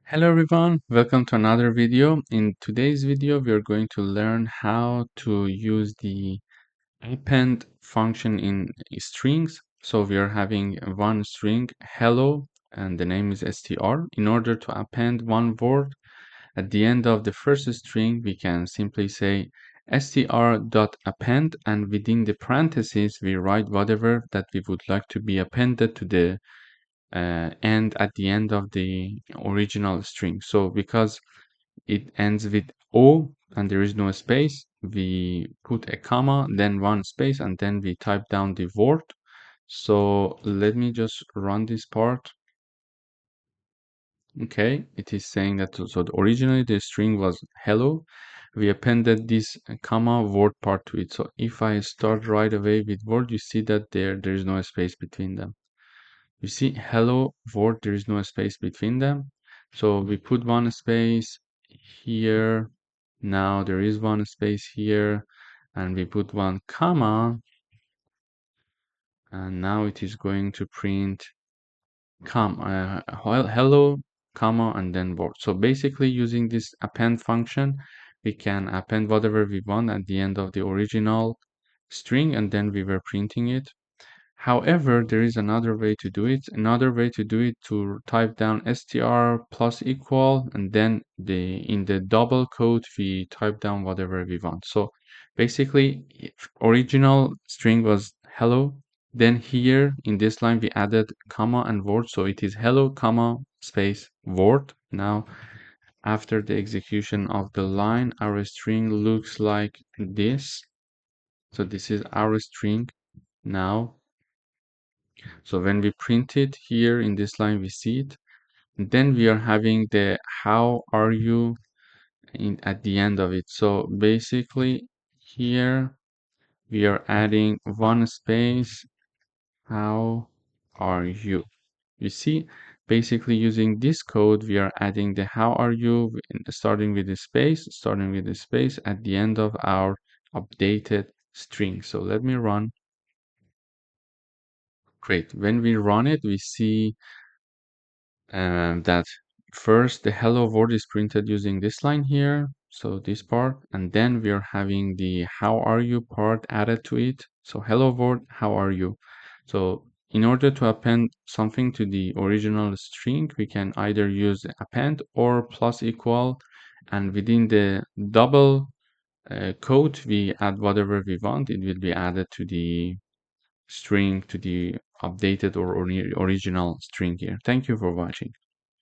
Hello everyone, welcome to another video. In today's video, we are going to learn how to use the append function in strings. So we are having one string, hello, and the name is str. In order to append one word at the end of the first string, we can simply say str.append, and within the parentheses, we write whatever that we would like to be appended to the end at the end of the original string. So because it ends with O and there is no space, we put a comma, then one space, and then we type down the word. So let me just run this part. Okay, it is saying that so originally the string was hello. We appended this comma word part to it. So if I start right away with word, you see that there is no space between them. You see hello word, there is no space between them. So we put one space here. Now there is one space here, and we put one comma, and now it is going to print hello, comma, and then word. So basically using this append function, we can append whatever we want at the end of the original string, and then we were printing it. However, there is another way to do it. Another way to do it to type down str plus equal, and then in the double quote we type down whatever we want. So basically, if original string was hello. Then here in this line we added comma and word, so it is hello, comma, space, word. Now after the execution of the line, our string looks like this. So this is our string now. So when we print it here in this line, we see it. Then we are having the how are you at the end of it. So basically here we are adding one space, how are you? You see, basically using this code, we are adding the how are you starting with the space at the end of our updated string. So let me run. Great. When we run it, we see that first the hello word is printed using this line here, so this part, and then we are having the how are you part added to it. So hello word, how are you? So in order to append something to the original string, we can either use append or plus equal, and within the double quote we add whatever we want. It will be added to the string, to the updated or original string here. Thank you for watching.